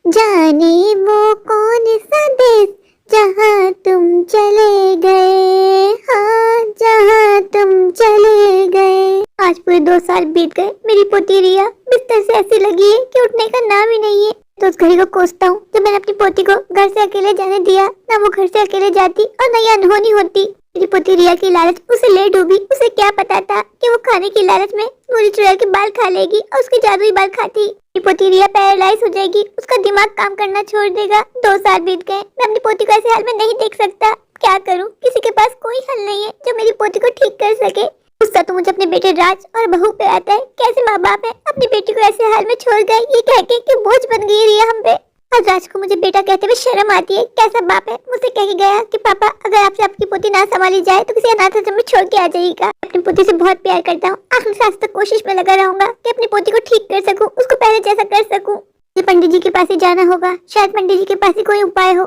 जाने वो कौन सा देश जहाँ तुम चले गए, हाँ जहाँ तुम चले गए। आज पूरे 2 साल बीत गए। मेरी पोती रिया बिस्तर से ऐसी लगी है कि उठने का नाम ही नहीं है। तो उस घड़ी को कोसता हूँ जब मैंने अपनी पोती को घर से अकेले जाने दिया। ना वो घर से अकेले जाती और ना ये अनहोनी होती। मेरी पोती रिया की लालच उसे ले डूबी। उसे क्या पता था कि वो खाने की लालच में नूरी चुड़ैल के बाल खा लेगी और उसके जादुई बाल खाती। मेरी पोती रिया पैरालाइज हो जाएगी, उसका दिमाग काम करना छोड़ देगा। 2 साल बीत गए, मैं अपनी पोती को ऐसे हाल में नहीं देख सकता। क्या करूं? किसी के पास कोई हल नहीं है जो मेरी पोती को ठीक कर सके। गुस्सा तो मुझे अपने बेटे राज और बहू पे आता है। कैसे माँ बाप है अपनी बेटी को ऐसे हाल में छोड़ गए, ये कह के कि बोझ बन गई रिया हम पे। और राज को मुझे बेटा कहते हुए शर्म आती है। कैसा बाप है, मुझसे कह के गया कि पापा अगर आपसे आपकी पोती ना संभाली जाए तो किसी अनाथ आश्रम में छोड़ के आ जाइएगा। अपनी पोती से बहुत प्यार करता हूँ। आखिरी सांस तक कोशिश में लगा रहूंगा कि अपनी पोती को ठीक कर सकूं, उसको पहले जैसा कर सकूं। मुझे पंडित जी के पास ही जाना होगा, शायद पंडित जी के पास ही कोई उपाय हो।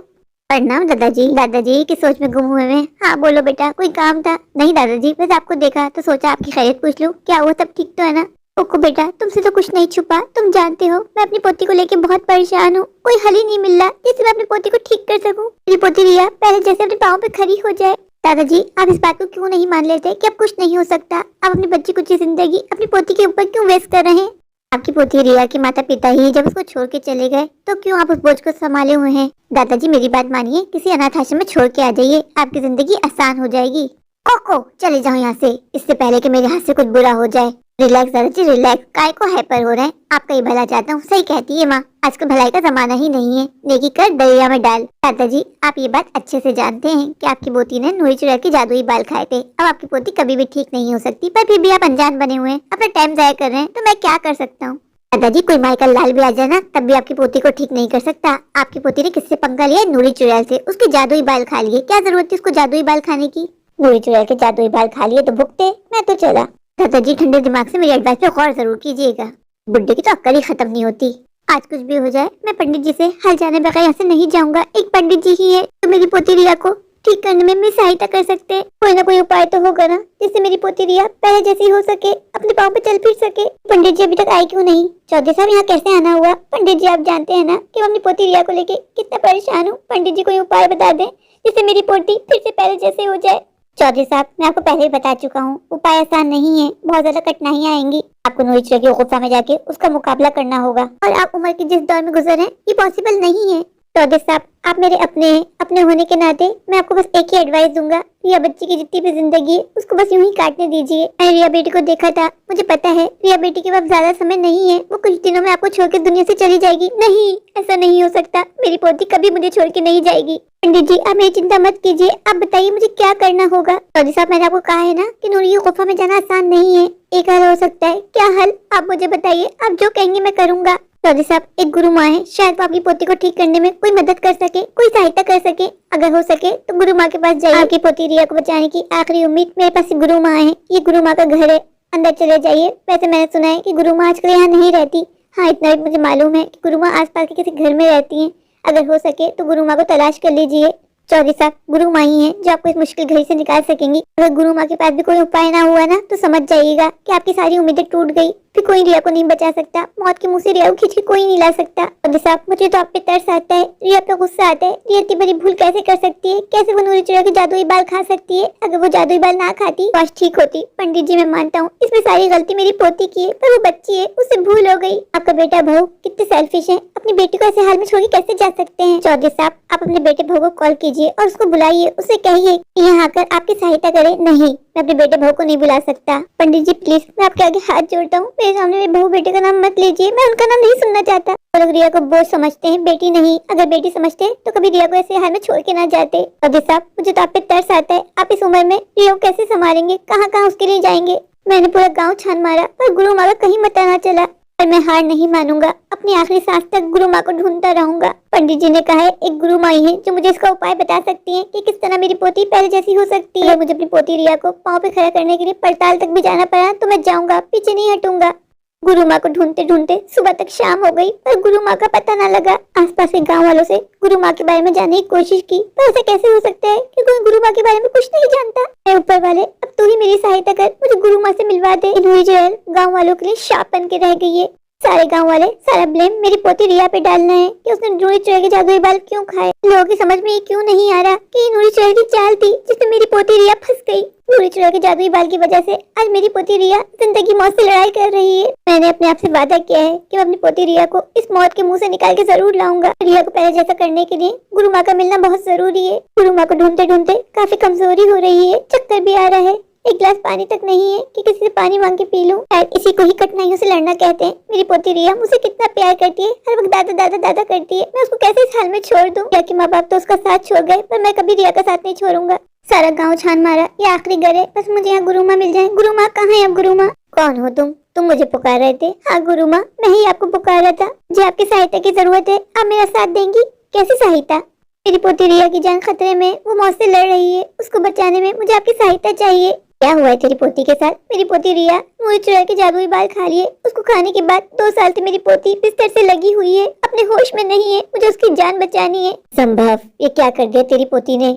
प्रणाम दादाजी। दादाजी की सोच में गुम हुए हैं। हाँ बोलो बेटा, कोई काम था? नहीं दादाजी, बस आपको देखा तो सोचा आपकी खैरियत पूछ लूं। क्या हुआ, सब ठीक तो है ना? ओको बेटा, तुमसे तो कुछ नहीं छुपा। तुम जानते हो मैं अपनी पोती को लेके बहुत परेशान हूँ। कोई हल ही नहीं मिल रहा जिससे मैं अपनी पोती को ठीक कर सकूं। मेरी पोती रिया पहले जैसे अपने पाँव पे खड़ी हो जाए। दादाजी आप इस बात को क्यों नहीं मान लेते कि अब कुछ नहीं हो सकता? आप अपनी बच्ची कुछ जिंदगी अपनी पोती के ऊपर क्यों वेस्ट कर रहे हैं? आपकी पोती रिया के माता पिता ही जब उसको छोड़ के चले गए तो क्यों आप उस बोझ को संभाले हुए हैं? दादाजी मेरी बात मानिए, किसी अनाथ आश्रम में छोड़ के आ जाइए, आपकी जिंदगी आसान हो जाएगी। ओको चले जाओ यहाँ से, इससे पहले कि मेरे हाथ से कुछ बुरा हो जाए। रिलैक्स दादाजी रिलैक्स, काय को हाइपर हो रहे हैं? आपका ही भला चाहता हूँ। सही कहती है माँ, आजकल भलाई का जमाना ही नहीं है। नेकी कर दरिया में डाल। दादाजी आप ये बात अच्छे से जानते हैं कि आपकी पोती ने नूरी चुड़ैल के जादुई बाल खाए थे। अब आपकी पोती कभी भी ठीक नहीं हो सकती, पर फिर भी आप अनजान बने हुए हैं, अपना टाइम जाया कर रहे हैं, तो मैं क्या कर सकता हूँ? दादाजी कोई माई का लाल भी आ जाए ना तब भी आपकी पोती को ठीक नहीं कर सकता। आपकी पोती ने किससे पंगा लिया? नूरी चुड़ैल से। उसके जादुई बाल खा लिए। क्या जरूरत थी उसको जादुई बाल खाने की? नूरी चुड़ैल के जादुई बाल खा लिए तो भुगते, मैं तो चला। दादाजी ठंडे दिमाग से मेरी एडवाइस पे गौर जरूर कीजिएगा। बुड्ढे की तो अक्ल ही खत्म नहीं होती। आज कुछ भी हो जाए मैं पंडित जी से हाल जाने बगैर यहाँ से नहीं जाऊंगा। एक पंडित जी ही है तो मेरी पोती रिया को ठीक करने में मेरी सहायता कर सकते हैं। कोई ना कोई उपाय तो होगा ना जिससे मेरी पोती रिया पहले जैसी हो सके, अपने पाँव पे चल फिर सके। पंडित जी अभी तक आए क्यों नहीं? चौधरी साहब यहाँ कैसे आना हुआ? पंडित जी आप जानते हैं ना कि मैं अपनी पोती रिया को लेके कितना परेशान हूँ। पंडित जी कोई उपाय बता दें जिससे मेरी पोती फिर से पहले जैसे हो जाए। चौधरी साहब मैं आपको पहले ही बता चुका हूँ, उपाय आसान नहीं है, बहुत ज्यादा कठिनाइयाँ आएंगी। आपको नूरी चुड़ैल की गुफा में जाके उसका मुकाबला करना होगा और आप उम्र के जिस दौर में गुजर हैं ये पॉसिबल नहीं है। चौधरी साहब आप मेरे अपने हैं, अपने होने के नाते मैं आपको बस एक ही एडवाइस दूंगा, रिया बच्ची की जितनी भी जिंदगी है उसको बस यूं ही काटने दीजिए। मैंने रिया बेटी को देखा था, मुझे पता है रिया बेटी के पास ज्यादा समय नहीं है। वो कुछ दिनों में आपको छोड़ के दुनिया से चली जाएगी। नहीं ऐसा नहीं हो सकता, मेरी पोती कभी मुझे छोड़ के नहीं जाएगी। पंडित जी आप मेरी चिंता मत कीजिए, आप बताइए मुझे क्या करना होगा? चौधरी साहब मैंने आपको कहा है ना कि नूरी की गुफा में जाना आसान नहीं है। एक हल हो सकता है। क्या हल? आप मुझे बताइए, आप जो कहेंगे मैं करूंगा। चौधरी साहब एक गुरु माँ है, शायद वो आपकी पोती को ठीक करने में कोई मदद कर सके, कोई सहायता कर सके। अगर हो सके तो गुरु माँ के पास जाइए। आपकी पोती रिया को बचाने की आखिरी उम्मीद मेरे पास गुरु माँ है। ये गुरु माँ का घर है, अंदर चले जाइए। वैसे मैंने सुना है कि गुरु माँ आजकल यहाँ नहीं रहती। हाँ इतना भी मुझे मालूम है कि गुरु माँ आसपास के किसी घर में रहती है। अगर हो सके तो गुरु माँ को तलाश कर लीजिए। चौधरी साहब गुरु माँ ही है जो आपको इस मुश्किल घड़ी से निकाल सकेंगी। अगर गुरु माँ के पास भी कोई उपाय ना हुआ ना तो समझ जाइएगा कि आपकी सारी उम्मीदें टूट गई। फिर कोई रिया को नहीं बचा सकता। मौत के मुंह से रिया को खींच के कोई नहीं ला सकता। चौधरी साहब मुझे तो आप पे तरस आता है, रिया पे गुस्सा आता है। रिया इतनी बड़ी भूल कैसे कर सकती है? कैसे वो नूरी चुड़ैल के जादुई बाल खा सकती है? अगर वो जादुई बाल ना खाती तो आज ठीक होती। पंडित जी मैं मानता हूँ इसमें सारी गलती मेरी पोती की है, पर वो बच्ची है, उससे भूल हो गई। आपका बेटा बहू कितने सेल्फिश है, अपनी बेटी को ऐसे हाल में छोड़ के कैसे जा सकते हैं? चौधरी साहब आप अपने बेटे बहू को कॉल कीजिए और उसको बुलाइए, उसे कहिए कि यहाँ आकर आपकी सहायता करे। नहीं मैं अपने बेटे बहू को नहीं बुला सकता। पंडित जी प्लीज मैं आपके आगे हाथ जोड़ता हूँ, मेरे सामने मेरे बहू बेटे का नाम मत लीजिए, मैं उनका नाम नहीं सुनना चाहता। वो लोग रिया को बोझ समझते हैं, बेटी नहीं। अगर बेटी समझते तो कभी रिया को ऐसे हाल में छोड़ के ना जाते। चौधरी साहब मुझे तो आप पे तरस आता है, आप इस उम्र में रिया को कैसे संभालेंगे? कहाँ कहाँ उसके लिए जाएंगे? मैंने पूरा गाँव छान मारा पर गुरु माँ का कहीं पता ना चला। पर मैं हार नहीं मानूंगा, अपनी आखिरी सांस तक गुरु माँ को ढूंढता रहूंगा। पंडित जी ने कहा है एक गुरु माँ ही है जो मुझे इसका उपाय बता सकती है कि किस तरह मेरी पोती पहले जैसी हो सकती है। मुझे अपनी पोती रिया को पाँव पे खड़ा करने के लिए पड़ताल तक भी जाना पड़ा तो मैं जाऊंगा, पीछे नहीं हटूंगा। गुरु माँ को ढूंढते ढूंढते सुबह तक शाम हो गई पर गुरु माँ का पता न लगा। आसपास के गांव वालों से गुरु माँ के बारे में जानने की कोशिश की पर ऐसा कैसे हो सकता है कि कोई गुरु माँ के बारे में कुछ नहीं जानता। मैं ऊपर वाले अब तू ही मेरी सहायता कर, मुझे गुरु माँ से मिलवा दे। नूरी चुड़ैल गाँव वालों के लिए शाप बन के रह गई है। सारे गांव वाले सारा ब्लेम मेरी पोती रिया पे डालना है कि उसने नूरी चुड़ैल के जादुई बाल क्यों खाए। लोगों की समझ में ये क्यों नहीं आ रहा कि ये नूरी चुड़ैल की चाल थी जिसमें मेरी पोती रिया फंस गई। नूरी चुड़ैल के जादुई बाल की वजह से आज मेरी पोती रिया जिंदगी मौत से लड़ाई कर रही है। मैंने अपने आप से वादा किया है कि मैं अपनी पोती रिया को इस मौत के मुंह से निकाल के जरूर लाऊंगा। रिया को पहले जैसा करने के लिए गुरु माँ का मिलना बहुत जरूरी है। गुरु माँ को ढूंढते ढूंढते काफी कमजोरी हो रही है, चक्कर भी आ रहा है, एक गिलास पानी तक नहीं है कि किसी से पानी मांग के पी लूं। शायद इसी को ही कठिनाइयों से लड़ना कहते हैं। मेरी पोती रिया मुझसे कितना प्यार करती है, हर वक्त दादा दादा दादा करती है। मैं उसको कैसे इस हाल में छोड़ दूं? रिया के माँ बाप तो उसका साथ छोड़ गए, पर मैं कभी रिया का साथ नहीं छोड़ूंगा। सारा गाँव छान मारा, ये आखिरी घर है, बस मुझे यहाँ गुरु माँ मिल जाए। गुरु माँ कहाँ है अब? गुरु माँ कौन हो तुम मुझे पुकार रहे थे? हाँ गुरु माँ, मैं ही आपको पुकार रहा था। मुझे आपकी सहायता की जरूरत है, आप मेरा साथ देंगी? कैसी सहायता? मेरी पोती रिया की जान खतरे में, वो मौत से लड़ रही है, उसको बचाने में मुझे आपकी सहायता चाहिए। क्या हुआ है तेरी पोती के साथ? मेरी पोती रिया नूरी चुड़ैल के जादुई बाल खा लिए। उसको खाने के बाद 2 साल से मेरी पोती बिस्तर से लगी हुई है, अपने होश में नहीं है। मुझे उसकी जान बचानी है। संभव, ये क्या कर दिया तेरी पोती ने?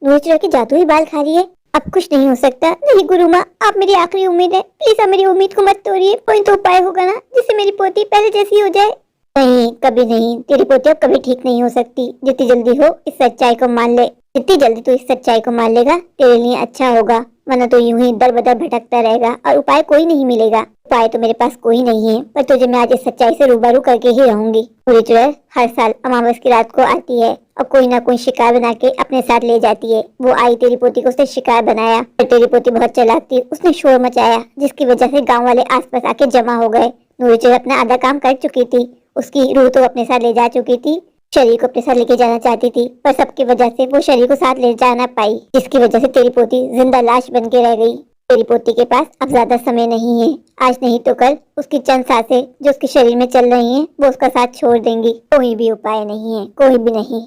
नूरी चुड़ैल के जादुई बाल खा लिए? अब कुछ नहीं हो सकता। नहीं गुरु माँ, आप मेरी आखिरी उम्मीद है, प्लीज आप मेरी उम्मीद को मत तोड़िए। कोई तो उपाय होगा ना जिससे मेरी पोती पहले जैसी हो जाए। नहीं, कभी नहीं। तेरी पोती अब कभी ठीक नहीं हो सकती। जितनी जल्दी हो इस सच्चाई को मान ले, जितनी जल्दी तू इस सच्चाई को मान लेगा तेरे लिए अच्छा होगा, वरना तो यूं ही दर बदर भटकता रहेगा और उपाय कोई नहीं मिलेगा। उपाय तो मेरे पास कोई नहीं है, पर तुझे मैं आज इस सच्चाई से रूबरू करके ही रहूंगी। नूरी चुड़ैल हर साल अमावस की रात को आती है और कोई ना कोई शिकार बना के अपने साथ ले जाती है। वो आई तेरी पोती को उसने शिकार बनाया, पर तेरी पोती बहुत चालाक थी, उसने शोर मचाया जिसकी वजह से गाँव वाले आसपास आके जमा हो गए। नूरी चुड़ैल अपना आधा काम कर चुकी थी, उसकी रूह तो अपने साथ ले जा चुकी थी, शरीर को अपने साथ लेके जाना चाहती थी, पर सबकी वजह से वो शरीर को साथ ले जाना पाई, जिसकी वजह से तेरी पोती जिंदा लाश बन के रह गई। तेरी पोती के पास अब ज्यादा समय नहीं है, आज नहीं तो कल उसकी चंद सांसें जो उसके शरीर में चल रही हैं वो उसका साथ छोड़ देंगी। कोई भी उपाय नहीं है, कोई भी नहीं।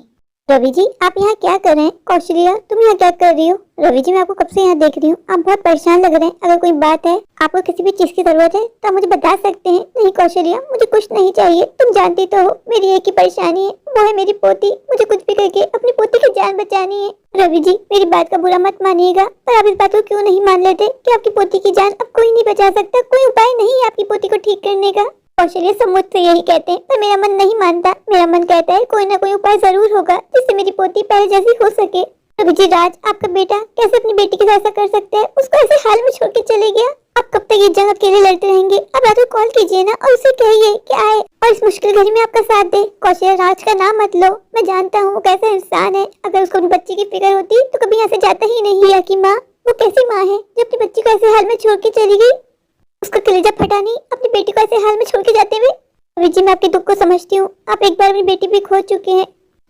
रवि जी, आप यहाँ क्या कर रहे हैं? कौशल्या, तुम यहाँ क्या कर रही हो? रवि जी, मैं आपको कब से यहाँ देख रही हूँ, आप बहुत परेशान लग रहे हैं। अगर कोई बात है, आपको किसी भी चीज की जरूरत है तो आप मुझे बता सकते हैं। नहीं कौशल्या, मुझे कुछ नहीं चाहिए, तुम जानती तो हो मेरी एक ही परेशानी है, वो है मेरी पोती। मुझे कुछ भी करके अपनी पोती की जान बचानी है। रवि जी, मेरी बात का बुरा मत मानिएगा, पर आप इस बात को क्यों नहीं मान लेते कि आपकी पोती की जान अब कोई नहीं बचा सकता? कोई उपाय नहीं है आपकी पोती को ठीक करने का। कौशल्या, सब मुझसे यही कहते हैं, पर मेरा मन नहीं मानता। मेरा मन कहता है कोई ना कोई उपाय जरूर होगा जिससे मेरी पोती पहले जैसी हो सके। रवि जी, राज, आपका बेटा कैसे अपनी बेटी के साथ ऐसा कर सकते हैं? उसको ऐसे हाल में छोड़ के चले गया। आप कब तक ये जंग अकेले लड़ते रहेंगे? अब रात को कॉल कीजिए ना और उसे कहिए कि आए और इस मुश्किल घड़ी में आपका साथ दे। कौशल्या, राज का नाम मत लो, मैं जानता हूँ वो कैसा इंसान है। अगर उसको अपनी बच्ची की फिक्र होती तो कभी यहाँ से जाता ही नहीं। रिया की माँ, वो कैसी माँ है जो अपनी बच्ची को ऐसे हाल में छोड़ के चली गई? उसका कलेजा फटा नहीं अपनी बेटी को ऐसे हाल में छोड़ के जाते हुए। रवि जी, मैं आपके दुख को समझती हूँ, आप एक बार अपनी बेटी भी खो चुके हैं।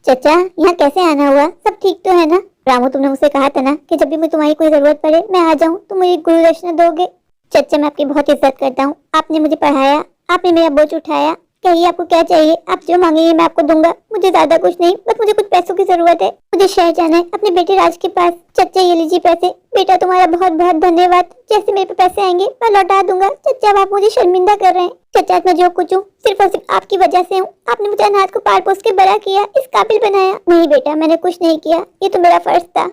चाचा, यहाँ कैसे आना हुआ? सब ठीक तो है ना? रामू, तुमने मुझसे कहा था ना कि जब भी मैं तुम्हारी कोई जरूरत पड़े मैं आ जाऊँ, तुम मुझे गुरु दक्षिणा दोगे। चाचा, मैं आपकी बहुत इज्जत करता हूँ, आपने मुझे पढ़ाया, आपने मेरा बोझ उठाया। कहिए आपको क्या चाहिए, आप जो मांगेंगे मैं आपको दूंगा। मुझे ज्यादा कुछ नहीं, बस मुझे कुछ पैसों की जरूरत है। मुझे शहर जाना है अपने बेटे राज के पास। चाचा, ये लीजिए पैसे। बेटा, तुम्हारा बहुत बहुत धन्यवाद। जैसे मेरे पे पैसे आएंगे मैं लौटा दूंगा। चाचा, आप मुझे शर्मिंदा कर रहे हैं। चाचा, मैं जो कुछ हूँ सिर्फ और सिर्फ आपकी वजह से हूँ। आपने मुझे अनाथ को पाल पोस के बड़ा किया, इस काबिल बनाया। नहीं बेटा, मैंने कुछ नहीं किया, ये तो मेरा फर्ज था।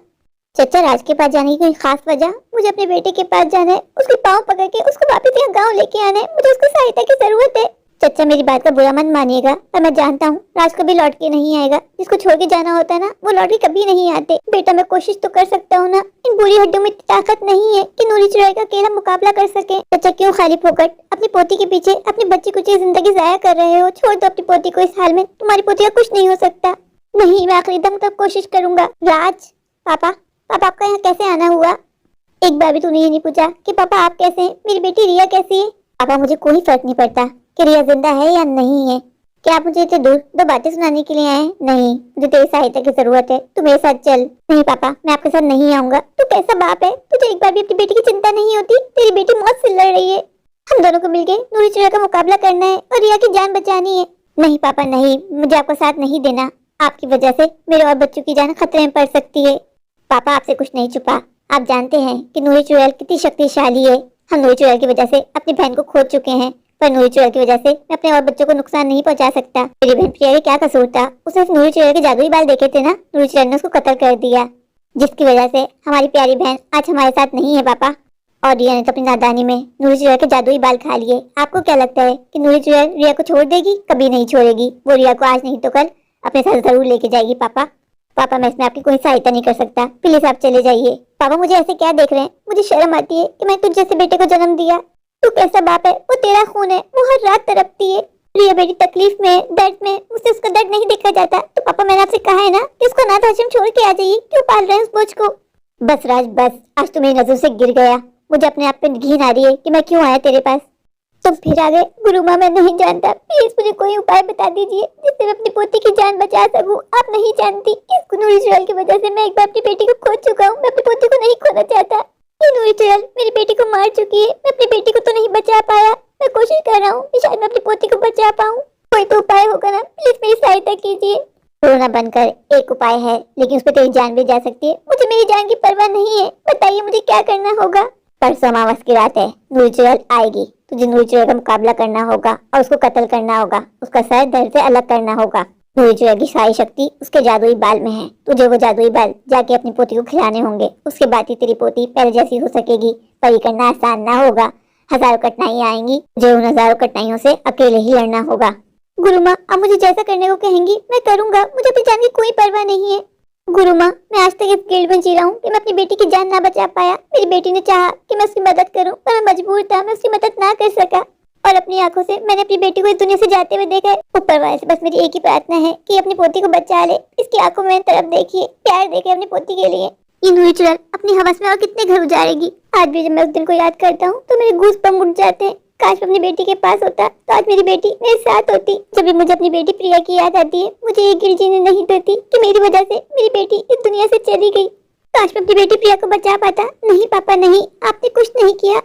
चाचा, राज के पास जाने की कोई खास वजह? मुझे अपने बेटे के पास जाना है, उसके पाँव पकड़ के उसको वापस यहाँ गाँव लेके आना है। मुझे उसको सहायता की जरूरत है। चाचा, मेरी बात का बुरा मत मानिएगा, पर मैं जानता हूँ राज कभी लौट के नहीं आएगा। जिसको छोड़ के जाना होता है ना, वो लौट के कभी नहीं आते। बेटा, मैं कोशिश तो कर सकता हूँ ना, इन बुरी हड्डियों में ताकत नहीं है कि नूरी चुड़ैल का अकेला मुकाबला कर सके। चाचा, क्यों खाली फोकट अपनी पोती के पीछे अपनी बच्ची कुछ जिंदगी जाया कर रहे हो? छोड़ दो अपनी पोती को इस हाल में, तुम्हारी पोती का कुछ नहीं हो सकता। नहीं, मैं आखिरी दम तक कोशिश करूंगा। राज, पापा, पापा आपका यहाँ कैसे आना हुआ? एक बार भी तूने ये नहीं पूछा कि पापा आप कैसे हैं, मेरी बेटी रिया कैसी है? पापा, मुझे कोई फर्क नहीं पड़ता कि रिया जिंदा है या नहीं है। क्या आप मुझे इतने दूर 2 बातें सुनाने के लिए आए? नहीं, मुझे तेरी सहायता की जरूरत है, तू मेरे साथ चल। नहीं पापा, मैं आपके साथ नहीं आऊंगा। तू कैसा बाप है, तुझे एक बार भी अपनी बेटी की चिंता नहीं होती? तेरी बेटी मौत से लड़ रही है, हम दोनों को मिलके नूरी चुड़ैल का मुकाबला करना है और रिया की जान बचानी है। नहीं पापा नहीं, मुझे आपका साथ नहीं देना। आपकी वजह से मेरे और बच्चों की जान खतरे में पड़ सकती है। पापा, आपसे कुछ नहीं छुपा, आप जानते हैं कि नूरी चुड़ैल कितनी शक्तिशाली है। हम नूरी चुड़ैल की वजह से अपनी बहन को खो चुके हैं, पर नूरी चुड़ैल की वजह से मैं अपने और बच्चों को नुकसान नहीं पहुंचा सकता। मेरी बहन प्रिया का क्या कसूर था? उसने नूरी चुड़ैल के जादुई बाल देखे थे ना, नूरी चुड़ैल ने उसको कत्ल कर दिया, जिसकी वजह से हमारी प्यारी बहन आज हमारे साथ नहीं है। पापा, और रिया ने तो अपनी नादानी में नूरी चुड़ैल के जादुई बाल खा लिए। आपको क्या लगता है कि नूरी चुड़ैल रिया को छोड़ देगी? कभी नहीं छोड़ेगी। वो रिया को आज नहीं तो कल अपने साथ जरूर लेके जाएगी। पापा पापा मैं इसमें आपकी कोई सहायता नहीं कर सकता, प्लीज आप चले जाइए। पापा मुझे ऐसे क्या देख रहे हैं? मुझे शर्म आती है कि मैं तुझ जैसे बेटे को जन्म दिया। तू कैसा बाप है? वो तेरा खून है, वो हर रात तड़पती है। रिया बेटी तकलीफ में, दर्द में, मुझसे उसका दर्द नहीं देखा जाता। तो पापा मैंने आपसे कहा है ना कि उसको अनाथ आश्रम छोड़ के आ जाइए। क्यों पाल रहे हैं उस बोझ को? बस राज बस, आज तो मेरी नजर से गिर गया। मुझे अपने आप पे घिन आ रही है कि मैं क्यों आया तेरे पास। तुम फिर आ गए। गुरु माँ मैं नहीं जानता, प्लीज मुझे कोई उपाय बता दीजिए जिससे मैं अपनी पोती की जान बचा सकूं। आप नहीं जानती, इस नूरी चुड़ैल की वजह से मैं एक बार अपनी बेटी को खो चुका हूँ। मैं अपनी पोती को नहीं खोना चाहता। ये नूरी चुड़ैल मेरी बेटी को मार चुकी है। मैं अपनी बेटी को तो नहीं बचा पाया। मैं कोशिश कर रहा हूँ कि शायद मैं अपनी पोती को बचा पाऊँ। कोई तो उपाय होगा ना, प्लीज मेरी सहायता कीजिए। रोना बंद कर, एक उपाय है, लेकिन उस पर तेरी जान भी जा सकती है। मुझे मेरी जान की परवाह नहीं है, बताइए मुझे क्या करना होगा। परसों अमावस की रात है, नूरी चुड़ैल आएगी। तुझे नूरी चुड़ैल का मुकाबला करना होगा और उसको कत्ल करना होगा। उसका सर धड़ से अलग करना होगा। नूरी चुड़ैल की सारी शक्ति उसके जादुई बाल में है। तुझे वो जादुई बाल जाके अपनी पोती को खिलाने होंगे। उसके बाद ही तेरी पोती पहले जैसी हो सकेगी। पर ये करना आसान ना होगा, हजारों कठिनाइयां आएंगी। तुझे उन हजारों कठिनाइयों से अकेले ही लड़ना होगा। गुरु माँ आप मुझे जैसा करने को कहेंगी मैं करूंगा। मुझे अपनी जान की कोई परवाह नहीं है। गुरु माँ मैं आज तक इस गिल्ड में जी रहा हूँ कि मैं अपनी बेटी की जान ना बचा पाया। मेरी बेटी ने चाहा कि मैं उसकी मदद करूं, पर मैं मजबूर था। मैं उसकी मदद ना कर सका और अपनी आंखों से मैंने अपनी बेटी को इस दुनिया से जाते हुए देखा है। ऊपर वाले से बस मेरी एक ही प्रार्थना है कि अपनी पोती को बचा ले। इसकी आंखों में तरफ देखिए, प्यार देखे अपनी पोती के लिए। ये नूरी चुड़ैल अपनी हवस में और कितने घर उजाड़ेगी। आज भी जब मैं उस दिन को याद करता हूँ तो मेरे गूज़बम्प उठ जाते हैं। काश मैं अपनी बेटी के पास होता तो आज मेरी बेटी मेरे साथ होती। जब भी मुझे अपनी बेटी प्रिया की याद आती है मुझे ये गिल जीने नहीं देती कि मेरी वजह से मेरी बेटी इस दुनिया से चली गई। काश मैं अपनी बेटी प्रिया को बचा पाता। नहीं पापा नहीं, आपने कुछ नहीं किया।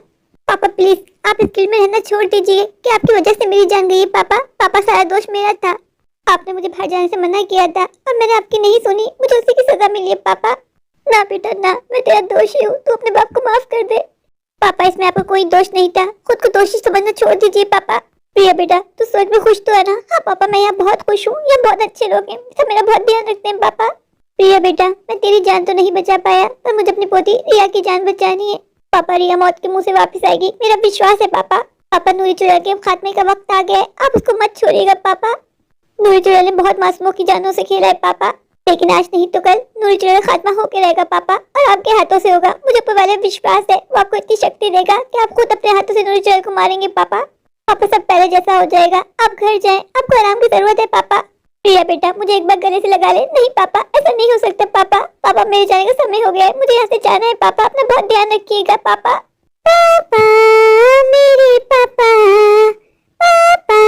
पापा प्लीज आप इस गिल में रहना छोड़ दीजिए कि आपकी वजह से मेरी जान गई है। पापा सारा दोष मेरा था। आपने मुझे बाहर जाने से मना किया था और मैंने आपकी नहीं सुनी। मुझे उसी की सजा मिली है। पापा ना बेटा ना, मैं तेरा दोषी हूँ। तू अपने बाप को माफ कर दे। पापा इसमें आपका कोई दोष नहीं था। खुद को दोषी समझना छोड़ दीजिए पापा। प्रिया बेटा तू स्वर्ग में खुश तो है ना? हाँ पापा मैं यहाँ बहुत खुश हूँ। यहाँ बहुत अच्छे लोग हैं, सब मेरा बहुत ध्यान रखते हैं पापा। प्रिया बेटा मैं तेरी जान तो नहीं बचा पाया, पर मुझे अपनी पोती रिया की जान बचानी है। पापा रिया मौत के मुंह से वापस आएगी, मेरा विश्वास है पापा। पापा नूरी चुड़ैल के खात्मे का वक्त आ गया है, आप उसको मत छोड़िएगा पापा। नूरी चुड़ैल ने बहुत मासूमों की जानों से खेला है पापा, लेकिन आज नहीं तो कल नूरी चुड़ैल का खात्मा होके रहेगा पापा, और आपके हाथों से होगा। मुझे ऊपर वाले विश्वास है वो आपको इतनी शक्ति देगा कि आप खुद अपने हाथों से नूरी चुड़ैल को मारेंगे पापा। पापा सब पहले जैसा हो जाएगा। आप घर जाएं, आपको आराम की जरूरत है पापा। प्रिया बेटा मुझे एक बार गले से लगा ले। नहीं पापा ऐसा नहीं हो सकता पापा। पापा मेरे जाने का समय हो गया है, मुझे यहाँ से जाना है पापा। अपना बहुत ध्यान रखिएगा पापा। पापा मेरे पापा, पापा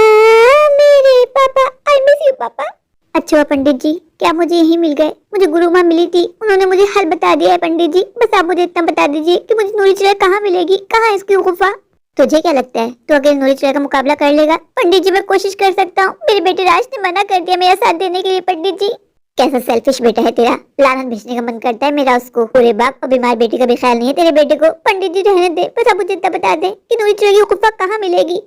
मेरे पापा, आई मिस यू पापा। अच्छा पंडित जी क्या मुझे यही मिल गए? मुझे गुरु माँ मिली थी, उन्होंने मुझे हल बता दिया है पंडित जी। बस आप मुझे इतना बता दीजिए कि मुझे नूरी चुड़ैल कहाँ मिलेगी, कहाँ है इसकी गुफा। तुझे क्या लगता है तो अकेले नूरी चुड़ैल का मुकाबला कर लेगा? पंडित जी मैं कोशिश कर सकता हूँ। मेरे बेटे राज ने मना कर दिया मेरा साथ देने के लिए। पंडित जी कैसा सेल्फिश बेटा है तेरा, लानत भेजने का मन करता है मेरा उसको। पूरे बाप और बीमार बेटी का भी ख्याल नहीं है तेरे बेटे को। पंडित जी रहने दे, बस आप मुझे इतना बता दे कि नूरी चुड़ैल की गुफा कहाँ मिलेगी।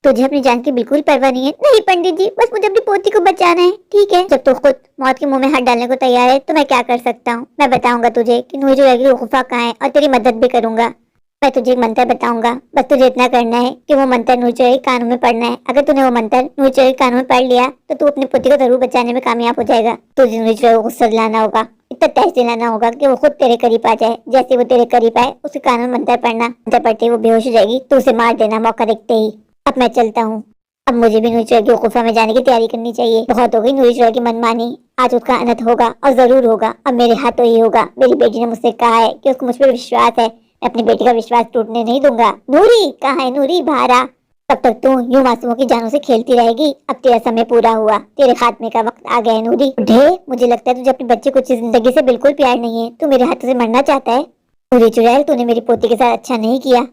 तुझे अपनी जान की बिल्कुल परवाह नहीं है? नहीं पंडित जी बस मुझे अपनी पोती को बचाना है। ठीक है जब तू खुद मौत के मुंह में हाथ डालने को तैयार है तो मैं क्या कर सकता हूँ। मैं बताऊंगा तुझे कि नूरी चुड़ैल की गुफा कहाँ है और तेरी मदद भी करूंगा। मैं तुझे एक मंत्र बताऊंगा, बस तुझे इतना करना है कि वो मंत्र नूरी चुड़ैल के कानों में पढ़ना है। अगर तूने वो मंत्र नूरी चुड़ैल के कानों में पढ़ लिया तो तू अपनी पोती को जरूर बचाने में कामयाब हो जाएगा। तुझे नूरी चुड़ैल को गुस्सा दिलाना होगा, इतना तेज दिलाना होगा कि वो खुद तेरे करीब आ जाए। जैसे वो तेरे करीब आए उसके कानों में मंत्र पढ़ना, मंत्र पढ़ते ही वो बेहोश हो जाएगी तो उसे मार देना मौका देखते ही। अब मैं चलता हूँ। अब मुझे भी नूरी चुड़ैल की गुफा में जाने की तैयारी करनी चाहिए। बहुत हो गई नूरी चुड़ैल की मनमानी, आज उसका अनर्थ होगा और जरूर होगा। अब मेरे हाथों ही होगा। मेरी बेटी ने मुझसे कहा है कि उसको मुझ पर विश्वास है, मैं अपनी बेटी का विश्वास टूटने नहीं दूंगा। नूरी कहाँ है? नूरी बाहर आ। तब तक तू यूं मासूमों की जानों से खेलती रहेगी। अब तेरा समय पूरा हुआ, तेरे खात्मे का वक्त आ गया है नूरी। ढे मुझे लगता है तुझे अपने बच्चे को जिंदगी से बिल्कुल प्यार नहीं है। तू मेरे हाथों से मरना चाहता है। नूरी चुड़ैल तूने मेरी पोती के साथ अच्छा नहीं किया।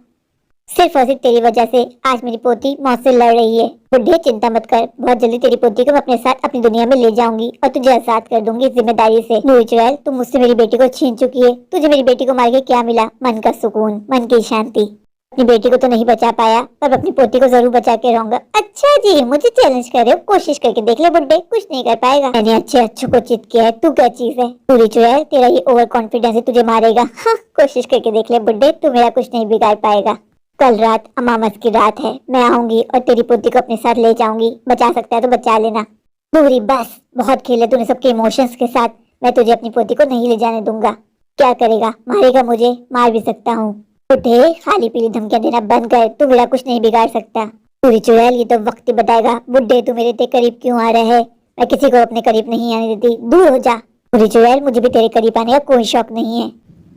सिर्फ और सिर्फ तेरी वजह से आज मेरी पोती मौत से लड़ रही है। बुढ़े चिंता मत कर, बहुत जल्दी तेरी पोती को मैं अपने साथ अपनी दुनिया में ले जाऊंगी और तुझे आजाद कर दूंगी इस जिम्मेदारी से। नूरी चुड़ैल तुम मुझसे मेरी बेटी को छीन चुकी है। तुझे मेरी बेटी को मार के क्या मिला? मन का सुकून, मन की शांति। अपनी बेटी को तो नहीं बचा पाया, पर अपनी पोती को जरूर बचा के रहूंगा। अच्छा जी, मुझे चैलेंज कर रहे हो? कोशिश करके देख ले बुड्ढे, कुछ नहीं कर पाएगा। मैंने अच्छे अच्छों को चित किया है, तू क्या चीज है? पूरी जो है तेरा ये ओवर कॉन्फिडेंस ही तुझे मारेगा। हाँ, कोशिश करके देख ले बुड्ढे, तू मेरा कुछ नहीं बिगाड़ पाएगा। कल रात अमावस की रात है, मैं आऊंगी और तेरी पोती को अपने साथ ले जाऊंगी। बचा सकता है तो बचा लेना। दूरी बस, बहुत खेले तूने सबके इमोशंस के साथ। मैं तुझे अपनी पोती को नहीं ले जाने दूंगा। क्या करेगा? मारेगा मुझे? मार भी सकता हूँ। बुड्ढे, खाली पीली धमकियां देना बंद कर, तू मेरा कुछ नहीं बिगाड़ सकता। पूरी चुड़ैल, ये तो वक्त ही बताएगा। बुड्ढे, तू मेरे करीब क्यों आ रहा है? मैं किसी को अपने करीब नहीं आने देती, दूर हो जा। पूरी चुड़ैल, मुझे भी तेरे करीब आने का कोई शौक नहीं है।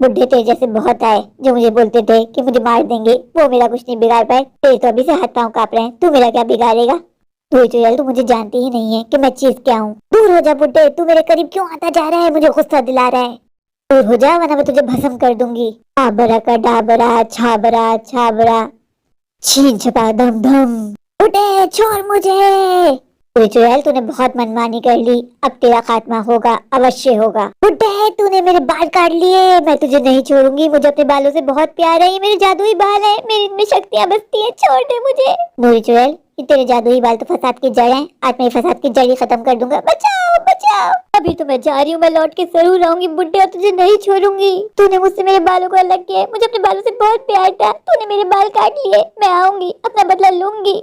बुड्ढे, तेरे जैसे बहुत आए जो मुझे बोलते थे कि मुझे मार देंगे, वो मेरा कुछ नहीं बिगाड़ पाए। तेरे तो अभी से हाथ पांव कांप रहे हैं, तू मेरा क्या बिगाड़ेगा? पूरी चुड़ैल, तू मुझे जानती ही नहीं है कि मैं चीज क्या हूँ। दूर हो जा बुड्ढे, तू मेरे करीब क्यों आता जा रहा है? मुझे गुस्सा दिला रहा है। दूर हो जा, वरना मैं तुझे भस्म कर दूंगी। आबरा का डाबरा, छाबरा छाबरा, छीन छपा धम धम। बुड्ढे, छोड़ मुझे। पूरी चुड़ैल, तूने बहुत मनमानी कर ली, अब तेरा खात्मा होगा, अवश्य होगा। बुड्ढे, तूने मेरे बाल काट लिए, मैं तुझे नहीं छोड़ूंगी। मुझे अपने बालों से बहुत प्यार है, ये मेरे जादुई बाल है, मेरी इनमें शक्तियां बसती है, छोड़ दे मुझे। पूरी चुड़ैल, ये तेरे जादुई बाल तो फसाद की जड़ हैं, आज मैं फसाद की जड़ ही खत्म कर दूंगा। बचाओ बचाओ। अभी तो मैं जा रही हूँ, मैं लौट के जरूर आऊंगी बुड्ढे, और तुझे नहीं छोड़ूंगी। तूने मुझसे मेरे बालों को अलग किया है, मुझे अपने बालों से बहुत प्यार था, तूने मेरे बाल काट लिए। मैं आऊंगी, अपना बदला लूंगी।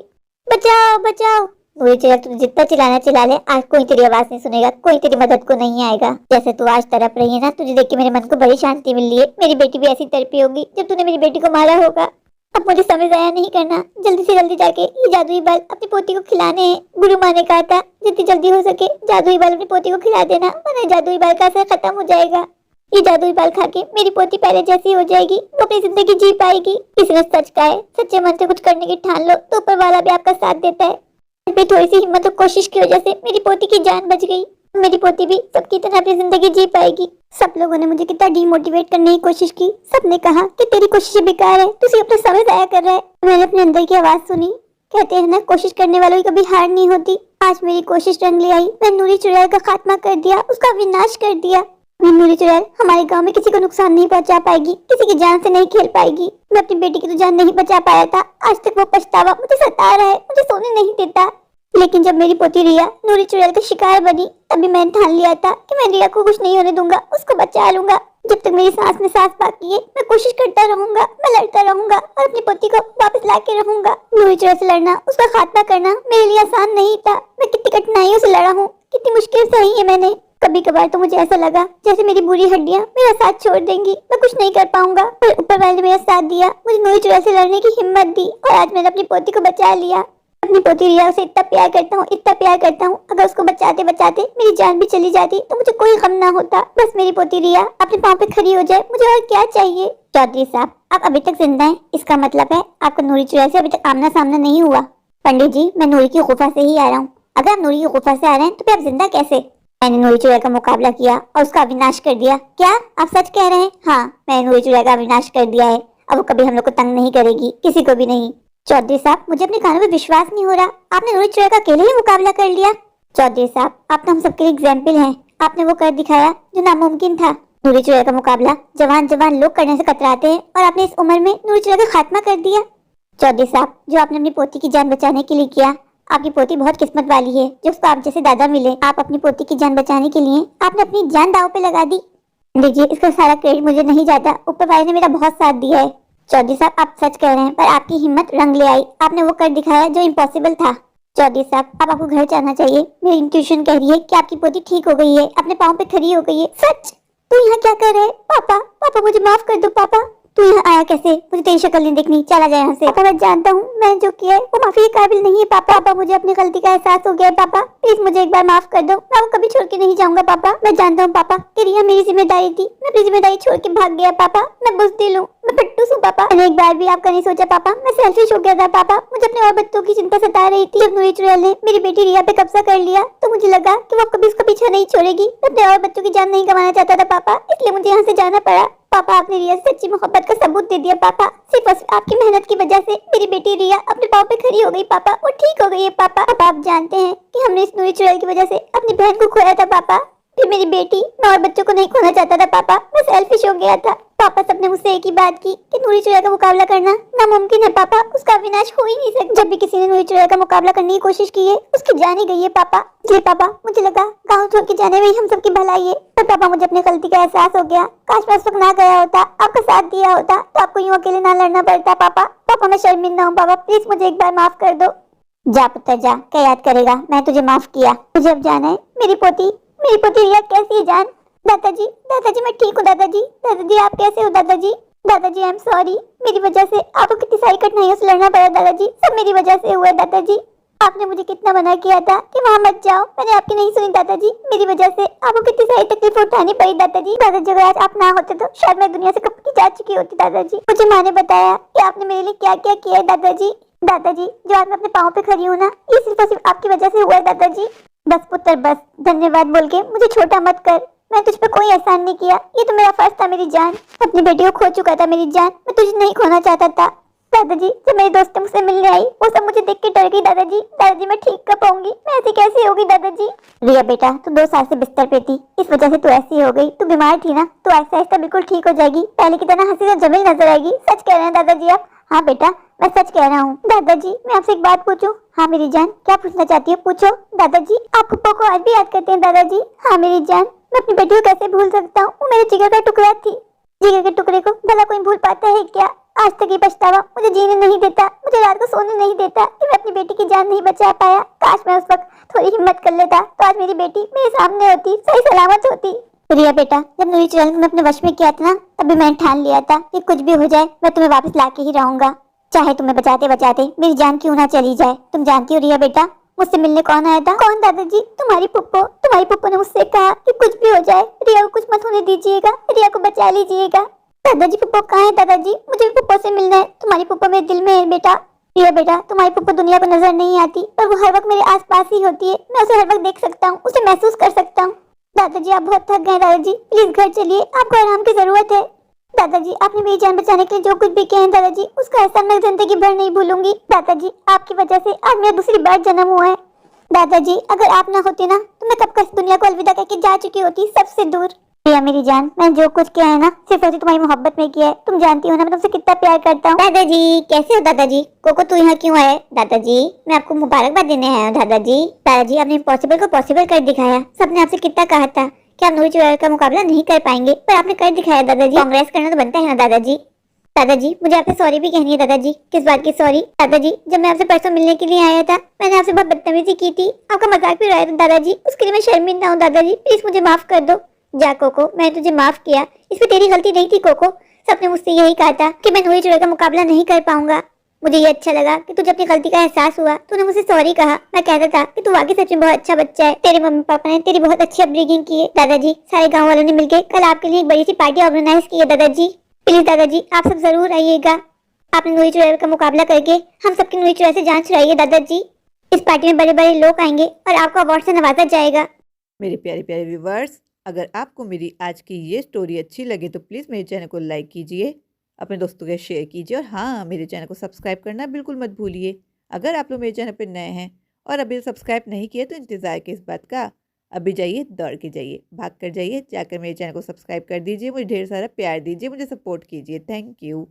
बचाओ बचाओ। पूरी चुड़ैल, तू जितना चिल्लाना चिल्ला ले, आज कोई तेरी आवाज नहीं सुनेगा, कोई तेरी मदद को नहीं आएगा। जैसे तू आज तड़प रही है ना, तुझे देख के मेरे मन को बड़ी शांति मिल रही है। मेरी बेटी भी ऐसी तड़पी होगी जब तूने मेरी बेटी को मारा होगा। अब मुझे समय जाया नहीं करना, जल्दी से जल्दी जाके ये जादुई बाल अपनी पोती को खिलाने हैं। गुरु माँ ने कहा था जितनी जल्दी हो सके जादुई बाल अपनी पोती को खिला देना, वरना जादुई बाल का असर खत्म हो जाएगा। ये जादुई बाल खा के मेरी पोती पहले जैसी हो जाएगी, वो अपनी जिंदगी जी पाएगी। किसी ने सच कहा है, सच्चे मन से कुछ करने की ठान लो तो ऊपर वाला भी आपका साथ देता है। फिर थोड़ी सी हिम्मत और कोशिश की वजह से मेरी पोती की जान बच गई। मेरी पोती भी सबकी तरह अपनी जिंदगी जी पाएगी। सब लोगों ने मुझे कितना डीमोटिवेट करने की कोशिश की, सबने कहा कि तेरी कोशिशें बेकार है, तू सिर्फ अपना समय जाया कर रहा है। मैंने अपने अंदर की आवाज सुनी, कहते हैं ना, कोशिश करने वालों की कभी हार नहीं होती। आज मेरी कोशिश रंग ले आई, मैं नूरी चुड़ैल का खात्मा कर दिया, उसका विनाश कर दिया। नूरी चुड़ैल हमारे गांव में किसी को नुकसान नहीं पहुंचा पाएगी, किसी की जान से नहीं खेल पाएगी। मैं अपनी बेटी की तो जान नहीं बचा पाया था, आज तक वो पछतावा मुझे सता रहा है, मुझे सोने नहीं देता। लेकिन जब मेरी पोती रिया नूरी चुड़ैल का शिकार बनी, तभी मैंने ठान लिया था कि मैं रिया को कुछ नहीं होने दूंगा, उसको बचा लूंगा। जब तक मेरी सांस में सांस बाकी है, मैं कोशिश करता रहूंगा, मैं लड़ता रहूंगा और अपनी पोती को वापस लाके रहूंगा। नूरी चुड़ैल से लड़ना, उसका खात्मा करना मेरे लिए आसान नहीं था। मैं कितनी कठिनाइयों से लड़ा हूँ, कितनी मुश्किल सही है मैंने। कभी कभार तो मुझे ऐसा लगा जैसे मेरी बुरी हड्डियां मेरा साथ छोड़ देंगी, मैं कुछ नहीं कर पाऊंगा। पर ऊपर वाले ने मेरा साथ दिया, मुझे नूरी चुड़ैल से लड़ने की हिम्मत दी और आज मैंने अपनी पोती को बचा लिया। अपनी पोती रिया से इतना प्यार करता हूँ, इतना प्यार करता हूँ, अगर उसको बचाते बचाते मेरी जान भी चली जाती तो मुझे कोई गम ना होता। बस मेरी पोती रिया अपने पाँव पे खड़ी हो जाए, मुझे और क्या चाहिए। चौधरी साहब, आप अभी तक जिंदा हैं, इसका मतलब है आपका नूरी चुड़ैल से अभी तक आमना सामना नहीं हुआ। पंडित जी, मैं नूरी की गुफा से ही आ रहा हूँ। अगर आप नूरी की गुफा से आ रहे हैं तो फिर आप जिंदा कैसे? मैंने नूरी चुड़ैल का मुकाबला किया और उसका विनाश कर दिया। क्या आप सच कह रहे हैं? हाँ, मैंने नूरी चुड़ैल का विनाश कर दिया है। अब वो कभी हम लोग को तंग नहीं करेगी, किसी को भी नहीं। चौधरी साहब, मुझे अपने कानों में विश्वास नहीं हो रहा, आपने नूरी चुड़ैल का अकेले ही मुकाबला कर लिया। चौधरी साहब, आप तो हम सबके लिए एग्जाम्पल हैं, आपने वो कर दिखाया जो नामुमकिन था। नूरी चुड़ैल का मुकाबला जवान जवान लोग करने से कतराते हैं और आपने इस उम्र में नूरी चुड़ैल का खात्मा कर दिया। चौधरी साहब, जो आपने अपनी पोती की जान बचाने के लिए किया, आपकी पोती बहुत किस्मत वाली है जो उसको आप जैसे दादा मिले। आप अपनी पोती की जान बचाने के लिए आपने अपनी जान दांव पे लगा दी। देखिए, इसका सारा क्रेडिट मुझे नहीं जाता, ऊपर वाले ने मेरा बहुत साथ दिया है। चौधरी साहब, आप सच कह रहे हैं, पर आपकी हिम्मत रंग ले आई, आपने वो कर दिखाया जो इम्पॉसिबल था। चौधरी साहब, अब आपको घर जाना चाहिए, मेरी इंट्यूशन कह रही है कि आपकी पोती ठीक हो गई है, अपने पाँव पे खड़ी हो गई है। सच? तू यहाँ क्या कर रहे हैं? पापा, पापा मुझे माफ कर दो। पापा, तू यहाँ आया कैसे? मुझे तेरी शक्ल नहीं देखनी, चला जाए यहाँ से। पापा, मैं जानता हूँ मैं जो किया है वो माफी के काबिल नहीं है। पापा, मुझे अपनी गलती का एहसास हो गया है। पापा प्लीज मुझे एक बार माफ कर दो, मैं वो कभी छोड़ के नहीं जाऊंगा। पापा, मैं जानता हूँ पापा कि रिया मेरी जिम्मेदारी थी, मैं अपनी जिम्मेदारी छोड़ के भाग गया। पापा, मैं बुज़दिल हूँ, मैं फट्टू हूँ। पापा, मैंने एक बार भी आपका नहीं सोचा। पापा, मैं सेल्फिश हो गया था। पापा, मुझे अपने और बच्चों की चिंता सता रही थी। जब नूरी चुड़ैल ने मेरी बेटी रिया पे कब्जा कर लिया तो मुझे लगा कि वो कभी उसका पीछा नहीं छोड़ेगी। मैं अपने और बच्चों की जान नहीं गंवाना चाहता था पापा, इसलिए मुझे यहाँ से जाना पड़ा। पापा, आपने रिया से सच्ची मोहब्बत का सबूत दे दिया। पापा, सिर्फ आपकी मेहनत की वजह से मेरी बेटी रिया अपने पाँव पे खड़ी हो गई। पापा, वो ठीक हो गई है। पापा, अब आप जानते हैं कि हमने इस नूरी चुड़ैल की वजह से अपनी बहन को खोया था। पापा, फिर मेरी बेटी, मैं और बच्चों को नहीं खोना चाहता था पापा, मैं सेल्फिश हो गया था। पापा सबने मुझसे एक ही बात की कि नूरी चुड़ैल का मुकाबला करना नामुमकिन है पापा, उसका विनाश हो ही नहीं सकता। जब भी किसी ने नूरी चुड़ैल का मुकाबला करने की कोशिश की है, उसकी जान ही गई है पापा। जी पापा, मुझे लगा गाँव छोड़ के जाने में ही हम सबकी भलाई है, पर पापा मुझे अपनी गलती का एहसास हो गया। काश मैं उस वक्त ना गया होता, आपका साथ दिया होता, तो आपको यूं अकेले ना लड़ना पड़ता। पापा पापा मैं शर्मिंदा हूँ पापा, प्लीज मुझे एक बार माफ कर दो। जा पुत्र जा, क्या याद करेगा, मैं तुझे माफ किया। मुझे अब जाना है। मेरी पोती रिया कैसी है जान? दादाजी दादाजी मैं ठीक हूँ दादाजी। दादाजी आप कैसे हो दादाजी? दादाजी आई एम सॉरी, मेरी वजह से आपको कितनी सारी कठिनाइयों से लड़ना पड़ा दादाजी, सब मेरी वजह से हुआ है दादाजी। आपने मुझे कितना मना किया था कि वहाँ मत जाओ, मैंने आपकी नहीं सुनी दादाजी, मेरी वजह से आपको कितनी सारी तकलीफ उठानी पड़ी दादाजी। दादाजी अगर आज आप ना होते तो शायद मैं दुनिया से कब की जा चुकी होती दादाजी। मुझे माँ ने बताया कि आपने मेरे लिए क्या क्या किया है दादाजी। दादाजी जो आज मैं अपने पाँव पे खड़ी हूँ ना, ये सिर्फ और सिर्फ आपकी वजह से हुआ है दादाजी। बस पुत्र बस, धन्यवाद बोल के मुझे छोटा मत कर, मैं तुझ पे कोई एहसान नहीं किया, ये तो मेरा फर्ज था मेरी जान। अपनी बेटी को खो चुका था मेरी जान, मैं तुझे नहीं खोना चाहता था। दादाजी जब मेरी दोस्त मुझसे मिलने आई, वो सब मुझे देख के डर गई दादाजी। दादाजी मैं ठीक कब होंगी, मैं ऐसी कैसी होगी दादाजी? रिया बेटा, तू 2 साल से बिस्तर पे थी, इस वजह से तू ऐसी हो गई। तू बीमार थी ना, तो आहिस्ता आहिस्ता बिल्कुल ठीक हो जाएगी, पहले की तरह हंसी से जमील नजर आएगी। सच कह रहे हैं दादाजी आप? हाँ बेटा मैं सच कह रहा हूँ। दादाजी मैं आपसे एक बात पूछूं? हाँ मेरी जान, क्या पूछना चाहती हो पूछो। दादाजी आप पप्पा को आज भी याद करते हैं दादाजी? हाँ मेरी जान, मैं अपनी बेटी को कैसे भूल सकता हूँ, वो मेरे जिगर का टुकड़ा थी। जिगर के टुकड़े को भला कोई भूल पाता है क्या? आज तक ये पछतावा मुझे जीने नहीं देता, मुझे रात को सोने नहीं देता कि मैं अपनी बेटी की जान नहीं बचा पाया। काश मैं उस वक्त थोड़ी हिम्मत कर लेता, तो आज मेरी बेटी मेरे सामने होती, सही सलामत होती। रिया बेटा, जब नूरी चुड़ैल को मैं अपने वश में किया था ना, तभी मैंने ठान लिया था कि कुछ भी हो जाए मैं तुम्हें वापस लाके ही रहूंगा, चाहे तुम्हें बचाते बचाते मेरी जान क्यों ना चली जाए। तुम जानती हो रिया बेटा, मुझसे मिलने कौन आया था? कौन दादाजी? तुम्हारी पुप्पो ने मुझसे कहा कि कुछ भी हो जाए रिया को कुछ मत होने दीजिएगा, रिया को बचा लीजिएगा। दादाजी पुप्पो कहाँ है दादाजी? मुझे भी पुप्पो से मिलना है। तुम्हारी पुप्पो मेरे दिल में है बेटा। रिया बेटा, तुम्हारी पुप्पो दुनिया को नजर नहीं आती, पर वो हर वक्त मेरे आसपास ही होती है, मैं उसे हर वक्त देख सकता हूँ, उसे महसूस कर सकता हूँ। दादाजी आप बहुत थक गए दादाजी, प्लीज घर चलिए, आपको आराम की जरूरत है। दादाजी आपने मेरी जान बचाने के लिए जो कुछ भी किया है दादाजी, उसका एहसान मैं जिंदगी भर नहीं भूलूंगी। दादाजी आपकी वजह से आज मेरा दूसरी बार जन्म हुआ है। दादाजी अगर आप ना होते ना, तो मैं कब का इस दुनिया को अलविदा कहके जा चुकी होती, सबसे दूर। रिया मेरी जान, मैंने जो कुछ किया है ना, सिर्फ और सिर्फ तुम्हारी मोहब्बत में किया है। तुम जानती हो ना मैं तुमसे कितना प्यार करता हूँ। दादाजी कैसे हो दादाजी? कोको तू यहाँ क्यों आए? दादाजी मैं आपको मुबारकबाद देने आया हूँ दादाजी। दादाजी आपने इम्पॉसिबल को पॉसिबल कर दिखाया। सबने आपसे कितना कहा था कि आप नूरी चुड़ैल का मुकाबला नहीं कर पाएंगे, पर आपने कर दिखाया दादाजी। कांग्रेस करना तो बनता है ना दादाजी। दादाजी मुझे आपसे सॉरी भी कहनी है दादाजी। किस बात की सॉरी? दादाजी जब मैं आपसे परसों मिलने के लिए आया था, मैंने आपसे बहुत बदतमीजी की थी, आपका मजाक भी उड़ाया था दादाजी, उसके लिए मैं शर्मिंदा हूँ दादाजी, प्लीज मुझे माफ कर दो। जा कोको, मैंने तुझे माफ किया, इसमें तेरी गलती नहीं थी कोको। सबने मुझसे यही कहा था कि मैं नूरी चुड़ैल का मुकाबला नहीं कर पाऊंगा। मुझे ये अच्छा लगा कि तुझे अपनी गलती का एहसास हुआ, तूने मुझसे सॉरी कहा। मैं कहता था कि तू वाकई सच में बहुत अच्छा बच्चा है, तेरे मम्मी पापा ने तेरी बहुत अच्छी अपब्रिंगिंग की है। दादाजी सारे गाँव वालों ने मिलकर कल आपके लिए एक बड़ी सी पार्टी ऑर्गेनाइज की है दादाजी, प्लीज दादाजी आप सब जरूर आइएगा। आपने नूरी चुड़ैल का मुकाबला करके हम सबकी नूरी चुड़ैल से जान छुड़ाई है दादाजी। इस पार्टी में बड़े बड़े लोग आएंगे और आपको अवार्ड से नवाजा जाएगा। मेरे प्यारे प्यारे व्यूवर्स, अगर आपको मेरी आज की ये स्टोरी अच्छी लगे तो प्लीज़ मेरे चैनल को लाइक कीजिए, अपने दोस्तों के शेयर कीजिए और हाँ, मेरे चैनल को सब्सक्राइब करना बिल्कुल मत भूलिए। अगर आप लोग मेरे चैनल पर नए हैं और अभी सब्सक्राइब नहीं किए तो इंतज़ार किस बात का, अभी जाइए, दौड़ के जाइए, भाग कर जाइए, जाकर मेरे चैनल को सब्सक्राइब कर दीजिए, मुझे ढेर सारा प्यार दीजिए, मुझे सपोर्ट कीजिए। Thank you.